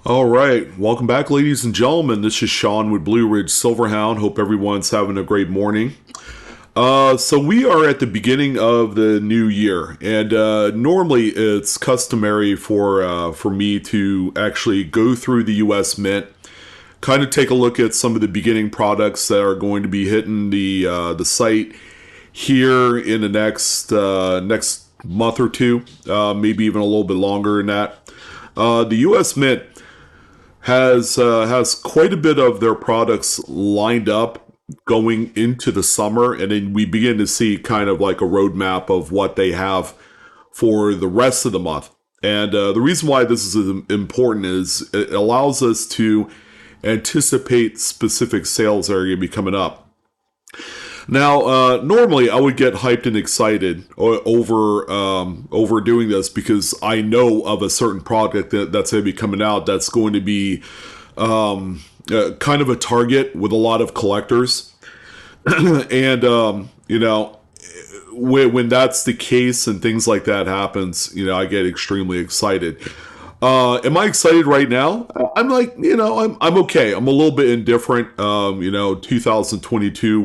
All right, welcome back, ladies and gentlemen. This is Sean with Blue Ridge Silverhound. Hope everyone's having a great morning. So we are at the beginning of the new year, and normally it's customary for me to actually go through the U.S. Mint, kind of take a look at some of the beginning products that are going to be hitting the site here in the next month or two, maybe even a little bit longer than that. The U.S. Mint has quite a bit of their products lined up going into the summer, and then we begin to see kind of like a roadmap of what they have for the rest of the month. And the reason why this is important is it allows us to anticipate specific sales that are going to be coming up. Now, normally I would get hyped and excited over doing this because I know of a certain product that's going to be coming out that's going to be kind of a target with a lot of collectors, and when that's the case and things like that happens, I get extremely excited. Am I excited right now? I'm like, I'm okay. I'm a little bit indifferent. 2022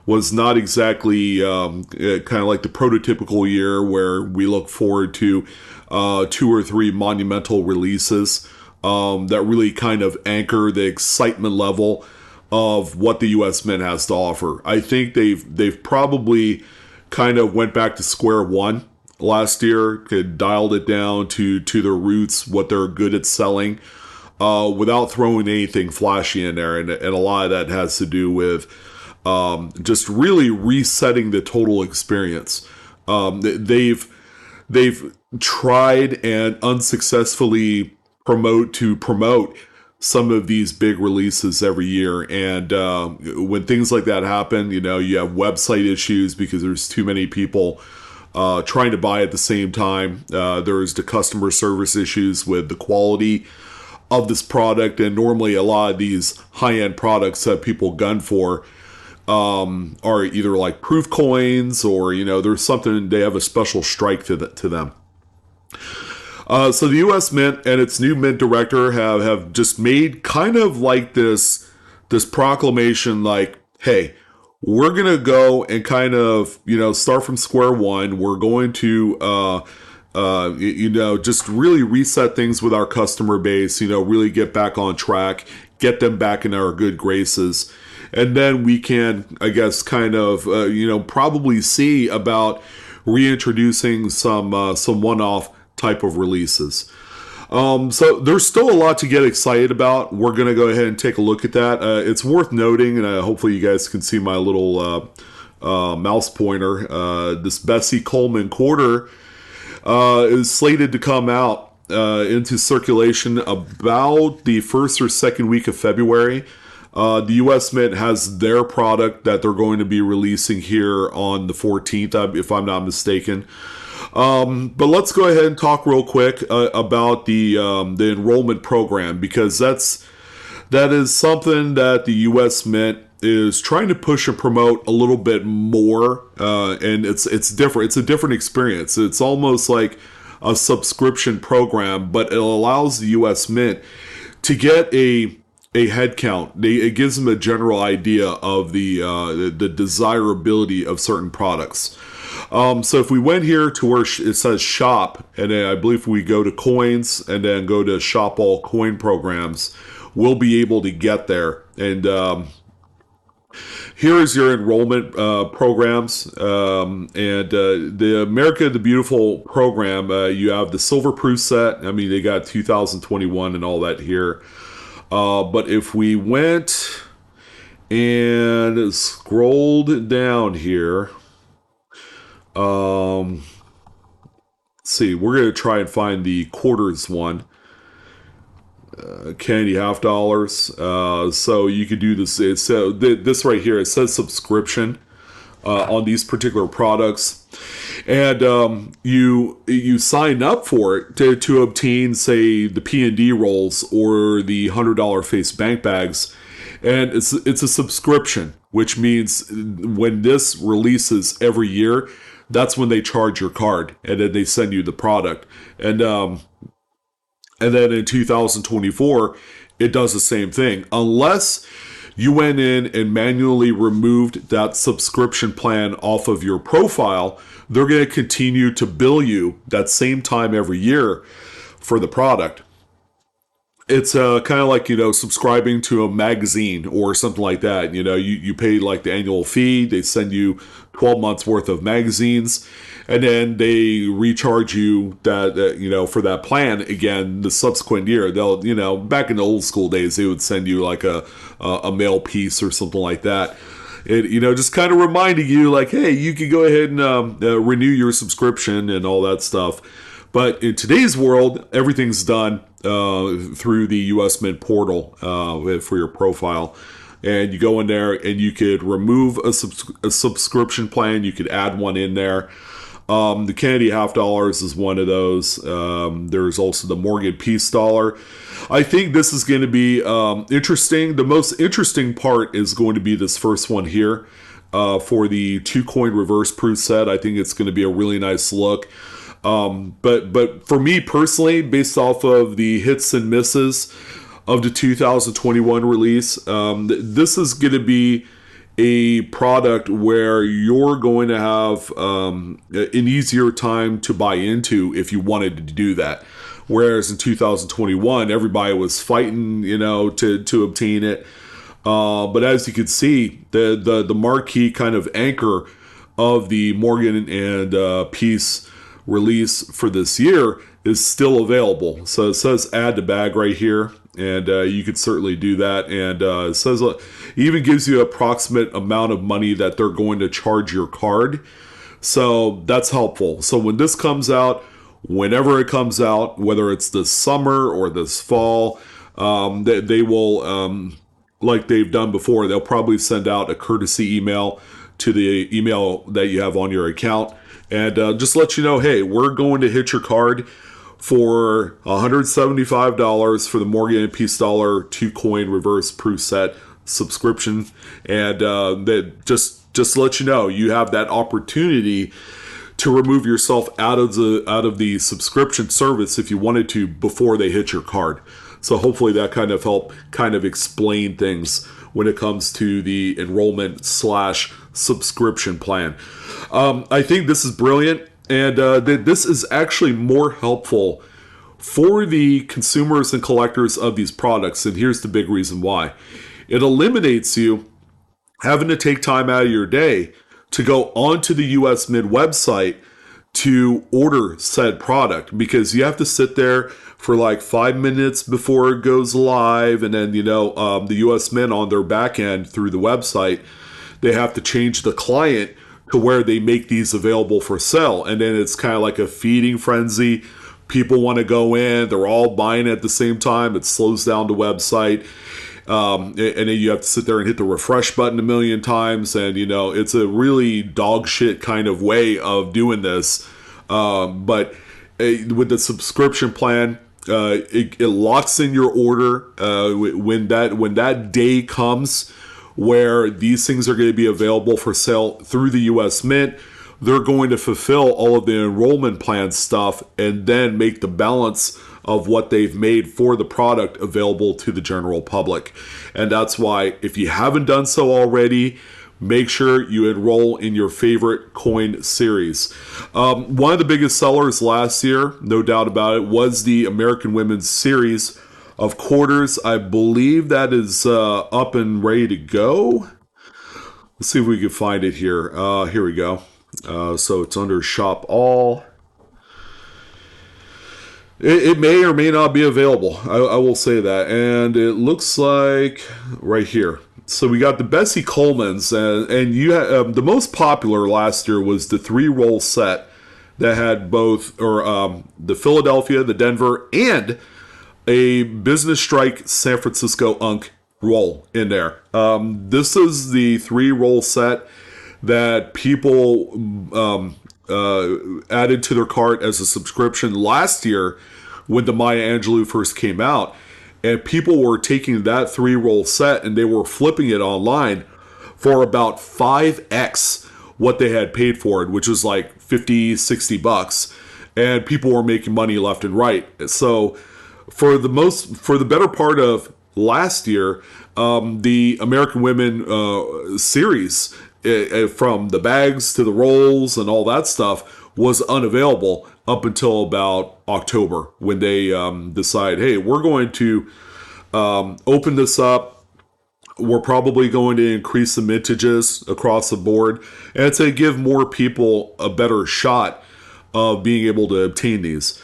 was not exactly kind of like the prototypical year where we look forward to 2 or 3 monumental releases that really kind of anchor the excitement level of what the U.S. Mint has to offer. I think they've probably kind of went back to square one last year, dialed it down to their roots, what they're good at selling, without throwing anything flashy in there, and a lot of that has to do with just really resetting the total experience. They've tried and unsuccessfully promote some of these big releases every year, and when things like that happen, you have website issues because there's too many people trying to buy at the same time. There's the customer service issues with the quality of this product, and normally a lot of these high-end products that people gun for are either like proof coins or there's something, they have a special strike to them. So the U.S. Mint and its new Mint director have just made kind of like this proclamation, like, hey, we're gonna go and kind of start from square one. We're going to just really reset things with our customer base. Really get back on track, get them back in our good graces. And then we can, I guess, kind of, probably see about reintroducing some one-off type of releases. So there's still a lot to get excited about. We're going to go ahead and take a look at that. It's worth noting, and hopefully you guys can see my little mouse pointer. This Bessie Coleman quarter is slated to come out into circulation about the first or second week of February. The U.S. Mint has their product that they're going to be releasing here on the 14th, if I'm not mistaken. But let's go ahead and talk real quick about the enrollment program, because that is something that the U.S. Mint is trying to push and promote a little bit more, and it's different. It's a different experience. It's almost like a subscription program, but it allows the U.S. Mint to get a head count. It gives them a general idea of the desirability of certain products. So if we went here to where it says shop, and then I believe we go to coins and then go to shop all coin programs, we'll be able to get there. And here is your enrollment programs. And the America the Beautiful program, you have the Silver Proof set. I mean, they got 2021 and all that here. But if we went and scrolled down here, let's see, we're going to try and find the quarters one. Candy $50. So you could do this. This right here, it says subscription on these particular products, and you sign up for it to obtain, say, the P&D rolls or the $100 face bank bags, and it's a subscription, which means when this releases every year, that's when they charge your card, and then they send you the product. And And then in 2024, it does the same thing. Unless you went in and manually removed that subscription plan off of your profile, they're going to continue to bill you that same time every year for the product. It's kind of like, subscribing to a magazine or something like that. You pay like the annual fee. They send you 12 months worth of magazines, and then they recharge you that, for that plan again the subsequent year. They'll, back in the old school days, they would send you like a mail piece or something like that. It, just kind of reminding you like, hey, you can go ahead and renew your subscription and all that stuff. But in today's world, everything's done through the US Mint portal for your profile. And you go in there and you could remove a subscription plan. You could add one in there. The Kennedy half dollars is one of those. There's also the Morgan Peace dollar. I think this is going to be interesting. The most interesting part is going to be this first one here for the 2-coin reverse proof set. I think it's going to be a really nice look. But for me personally, based off of the hits and misses of the 2021 release, this is going to be a product where you're going to have an easier time to buy into if you wanted to do that. Whereas in 2021, everybody was fighting, to obtain it. But as you can see, the marquee kind of anchor of the Morgan and Peace release for this year is still available. So it says add to bag right here, and you could certainly do that. And it says it even gives you an approximate amount of money that they're going to charge your card. So that's helpful. So when this comes out, whenever it comes out, whether it's this summer or this fall, they will, like they've done before, they'll probably send out a courtesy email to the email that you have on your account. And just let you know, hey, we're going to hit your card for $175 for the Morgan and Peace dollar 2-coin reverse proof set subscription. And that just to let you know, you have that opportunity to remove yourself out of the subscription service if you wanted to before they hit your card. So hopefully that kind of help kind of explain things when it comes to the enrollment / subscription plan. I think this is brilliant, and this is actually more helpful for the consumers and collectors of these products. And here's the big reason why. It eliminates you having to take time out of your day to go onto the US Mint website to order said product, because you have to sit there for like 5 minutes before it goes live. And then, the US Mint on their back end through the website, they have to change the client to where they make these available for sale. And then it's kind of like a feeding frenzy. People want to go in, they're all buying at the same time. It slows down the website. And then you have to sit there and hit the refresh button a million times. And, it's a really dog shit kind of way of doing this. But with the subscription plan, it locks in your order when that day comes where these things are going to be available for sale through the US Mint. They're going to fulfill all of the enrollment plan stuff and then make the balance of what they've made for the product available to the general public. And that's why, if you haven't done so already, make sure you enroll in your favorite coin series. One of the biggest sellers last year, no doubt about it, was the American Women's Series of quarters. I believe that is up and ready to go. Let's see if we can find it here. Here we go. So it's under Shop All. It may or may not be available. I will say that. And it looks like right here. So we got the Bessie Coleman's, and you had, the most popular last year was the 3-roll set that had both, the Philadelphia, the Denver, and a Business Strike San Francisco Unk roll in there. This is the 3-roll set that people added to their cart as a subscription last year when the Maya Angelou first came out. And people were taking that 3-roll set and they were flipping it online for about 5x what they had paid for it, which was like $50, $60. And people were making money left and right. So for the better part of last year, the American Women series, from the bags to the rolls and all that stuff, was unavailable up until about October, when they decide, hey, we're going to open this up. We're probably going to increase the mintages across the board, and to give more people a better shot of being able to obtain these.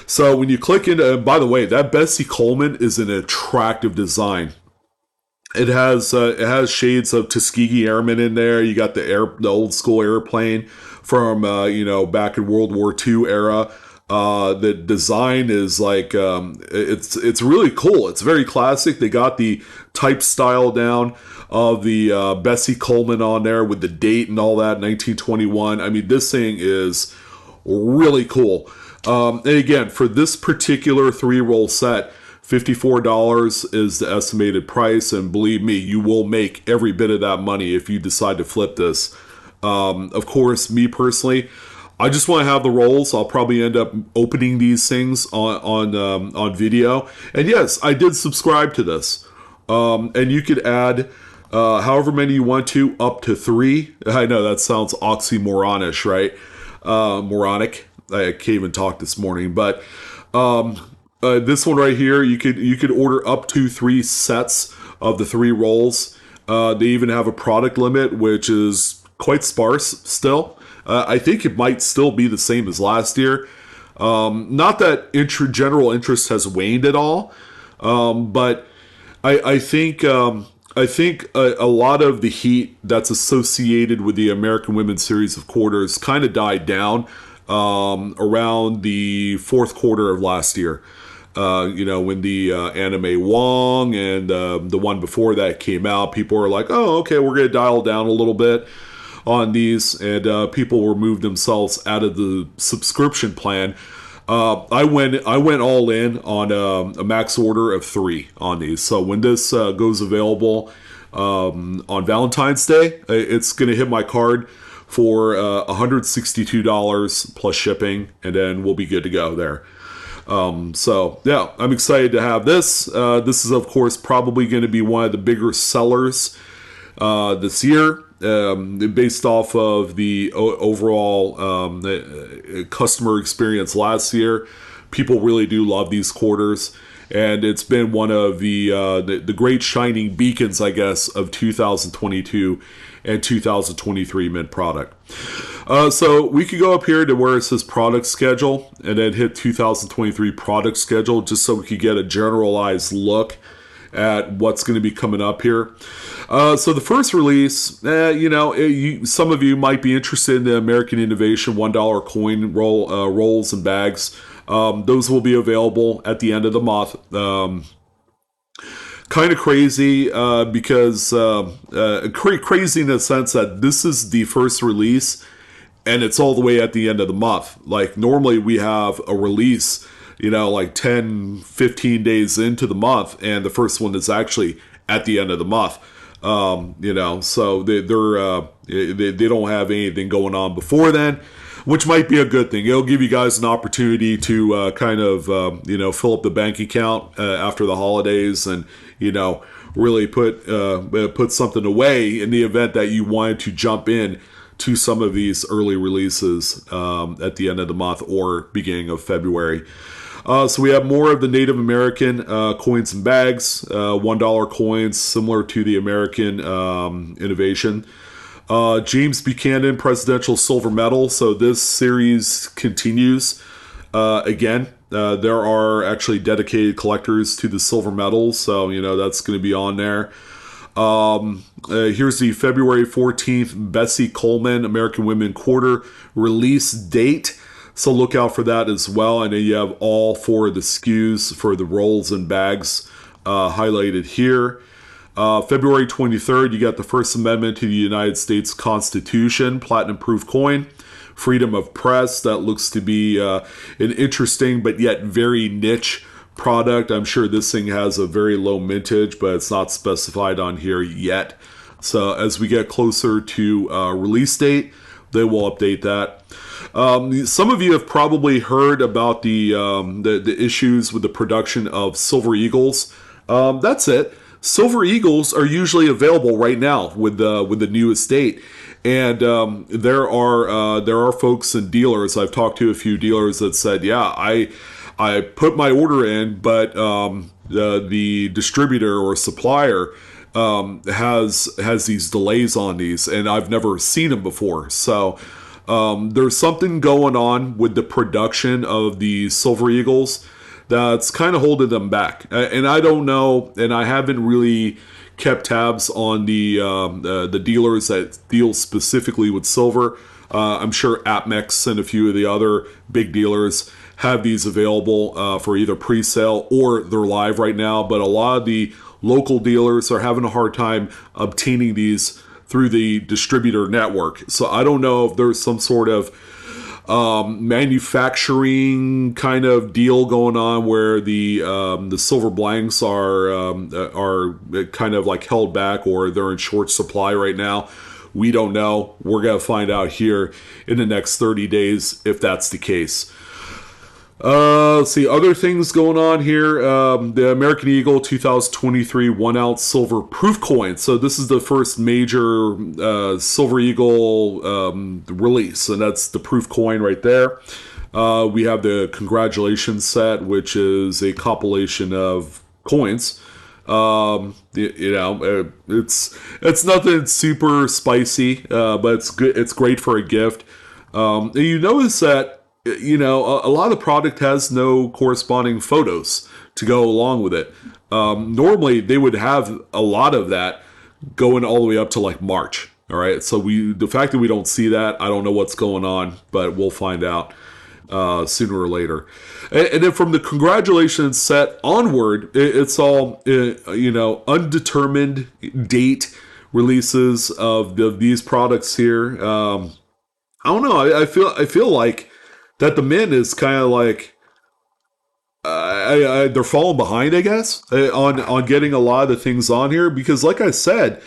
So when you click into, by the way, that Bessie Coleman is an attractive design. It has shades of Tuskegee Airmen in there. You got the old school airplane from back in World War II era. The design is like it's really cool. It's very classic. They got the type style down of the Bessie Coleman on there with the date and all that, 1921. I mean, this thing is really cool. And again, for this particular 3-roll set, $54 is the estimated price, and believe me, you will make every bit of that money if you decide to flip this. Of course, me personally, I just want to have the rolls. I'll probably end up opening these things on video. And yes, I did subscribe to this. And you could add however many you want to, up to 3. I know that sounds oxymoronish, right? Moronic. I can't even talk this morning, but this one right here, you could order up to 3 sets of the 3 rolls. They even have a product limit, which is quite sparse still. I think it might still be the same as last year. Not that general interest has waned at all, but I think a lot of the heat that's associated with the American Women's series of quarters kind of died down around the 4th quarter of last year. When the anime Wong and the one before that came out, people were like, oh, okay, we're going to dial down a little bit on these, and people removed themselves out of the subscription plan. I went all in on a max order of 3 on these. So when this goes available on Valentine's Day, it's going to hit my card for $162 plus shipping, and then we'll be good to go there. So yeah, I'm excited to have this. This is, of course, probably going to be one of the bigger sellers this year, based off of the overall customer experience last year. People really do love these quarters, and it's been one of the great shining beacons, I guess, of 2022 and 2023 mint product. So we could go up here to where it says product schedule and then hit 2023 product schedule, just so we could get a generalized look at what's going to be coming up here. So the first release, some of you might be interested in the American Innovation $1 coin rolls and bags. Those will be available at the end of the month. Kind of crazy because crazy in the sense that this is the first release and it's all the way at the end of the month. Like normally we have a release, like 10, 15 days into the month, and the first one is actually at the end of the month. So they don't have anything going on before then, which might be a good thing. It'll give you guys an opportunity to fill up the bank account after the holidays, and really put something away in the event that you wanted to jump in to some of these early releases at the end of the month or beginning of February. So we have more of the Native American coins and bags, $1 coins, similar to the American Innovation. James Buchanan Presidential Silver Medal. So this series continues. Again, there are actually dedicated collectors to the silver medals, so that's going to be on there. Here's the February 14th Bessie Coleman American Women Quarter release date. So look out for that as well. And then you have all 4 of the SKUs for the rolls and bags highlighted here. February 23rd, you got the First Amendment to the United States Constitution, platinum proof coin. Freedom of press, that looks to be an interesting but yet very niche product. I'm sure this thing has a very low mintage, but it's not specified on here yet. So as we get closer to release date, they will update that. Some of you have probably heard about the issues with the production of Silver Eagles. That's it. Silver Eagles are usually available right now with the new estate, and there are folks and dealers. I've talked to a few dealers that said, yeah, I put my order in, but the distributor or supplier has these delays on these, and I've never seen them before. So there's something going on with the production of the Silver Eagles that's kind of holding them back. And I don't know, and I haven't really kept tabs on the dealers that deal specifically with silver. I'm sure APMEX and a few of the other big dealers have these available for either pre-sale or they're live right now. But a lot of the local dealers are having a hard time obtaining these through the distributor network. So I don't know if there's some sort of manufacturing kind of deal going on where the silver blanks are kind of like held back, or they're in short supply right now. We don't know. We're going to find out here in the next 30 days if that's the case. Let's see, other things going on here. The American Eagle 2023 1-ounce silver proof coin. So this is the first major Silver Eagle release, and that's the proof coin right there. We have the Congratulations set, which is a compilation of coins. It's nothing super spicy, but it's good. It's great for a gift. And you notice that, a lot of the product has no corresponding photos to go along with it. Normally, they would have a lot of that going all the way up to like March. All right. So the fact that we don't see that, I don't know what's going on, but we'll find out sooner or later. And then from the Congratulations set onward, it's all, undetermined date releases of these products here. I don't know. I feel like that the Mint is kind of like they're falling behind, I guess, on getting a lot of the things on here, because, like I said,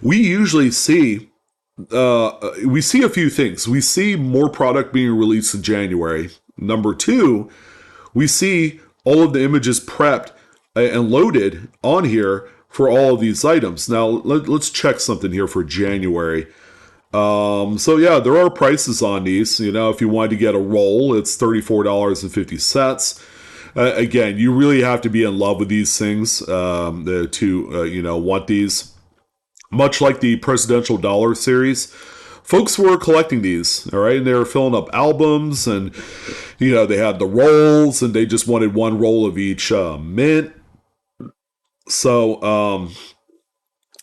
we usually see a few things. We see more product being released in January. Number two, we see all of the images prepped and loaded on here for all of these items. Now let's check something here for January. So yeah, there are prices on these. If you wanted to get a roll, it's $34.50. Again, you really have to be in love with these things to want these. Much like the Presidential Dollar Series, folks were collecting these, all right, and they were filling up albums, and they had the rolls, and they just wanted one roll of each mint. So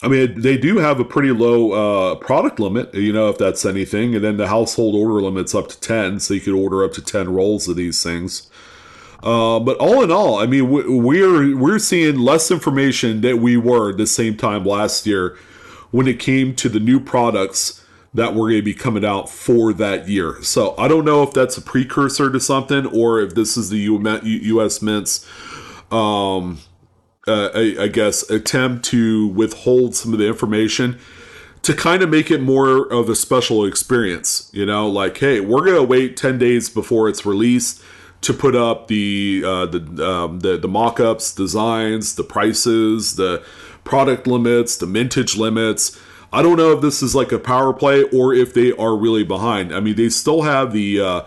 they do have a pretty low product limit, if that's anything. And then the household order limit's up to 10, so you could order up to 10 rolls of these things. But all in all, we're seeing less information than we were the same time last year when it came to the new products that were going to be coming out for that year. So I don't know if that's a precursor to something, or if this is the U.S. Mint's I guess, attempt to withhold some of the information to kind of make it more of a special experience. Like, hey, we're going to wait 10 days before it's released to put up the mock-ups, designs, the prices, the product limits, the mintage limits. I don't know if this is like a power play or if they are really behind. They still have this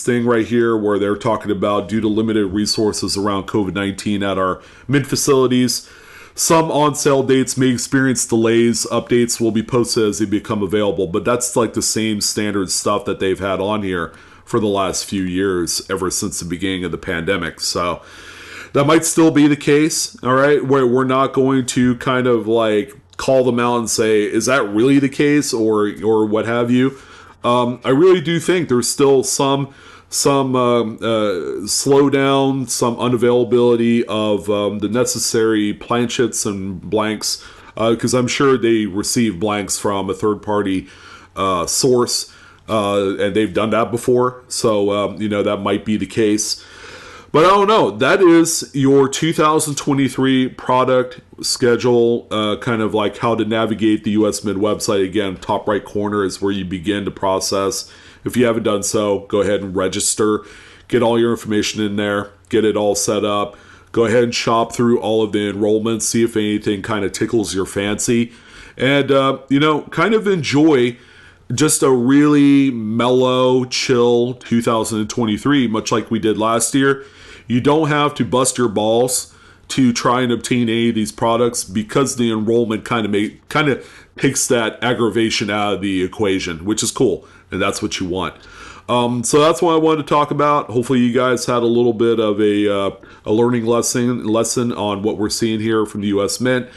thing right here where they're talking about, due to limited resources around COVID-19 at our mint facilities, some on-sale dates may experience delays. Updates will be posted as they become available. But that's like the same standard stuff that they've had on here for the last few years, ever since the beginning of the pandemic. So that might still be the case, all right, where we're not going to kind of like call them out and say, is that really the case, or what have you. I really do think there's still some slowdown, some unavailability of the necessary planchets and blanks, because I'm sure they receive blanks from a third-party source, and they've done that before. So, that might be the case. But I don't know. That is your 2023 product schedule, kind of like how to navigate the US Mint website. Again, top right corner is where you begin to process. If you haven't done so, go ahead and register. Get all your information in there. Get it all set up. Go ahead and shop through all of the enrollments. See if anything kind of tickles your fancy. And, kind of enjoy just a really mellow, chill 2023, much like we did last year. You don't have to bust your balls to try and obtain any of these products because the enrollment kind of takes that aggravation out of the equation, which is cool, and that's what you want. So that's what I wanted to talk about. Hopefully, you guys had a little bit of a learning lesson on what we're seeing here from the U.S. Mint.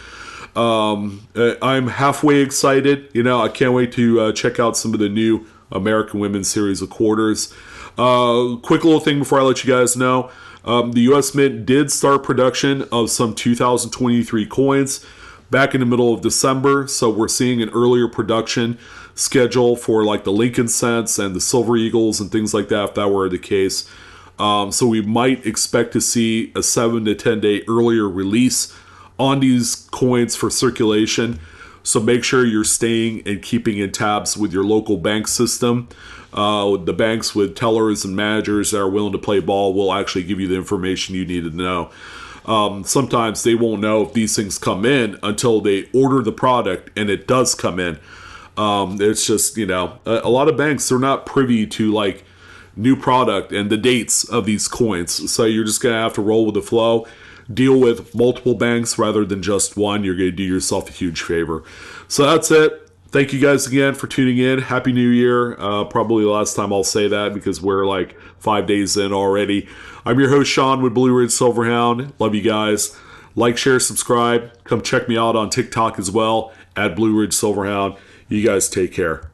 I'm halfway excited. I can't wait to check out some of the new American Women's series of quarters. Quick little thing before I let you guys know. The U.S. Mint did start production of some 2023 coins back in the middle of December, so we're seeing an earlier production schedule for like the Lincoln Cents and the Silver Eagles and things like that, if that were the case. So we might expect to see a 7 to 10 day earlier release on these coins for circulation. So make sure you're staying and keeping in tabs with your local bank system. The banks with tellers and managers that are willing to play ball will actually give you the information you need to know. Sometimes they won't know if these things come in until they order the product and it does come in. It's just, a lot of banks, they're not privy to like new product and the dates of these coins. So you're just going to have to roll with the flow. Deal with multiple banks rather than just one. You're going to do yourself a huge favor. So that's it. Thank you guys again for tuning in. Happy New Year. Probably the last time I'll say that because we're like 5 days in already. I'm your host, Sean, with Blue Ridge Silverhound. Love you guys. Like, share, subscribe. Come check me out on TikTok as well, at Blue Ridge Silverhound. You guys take care.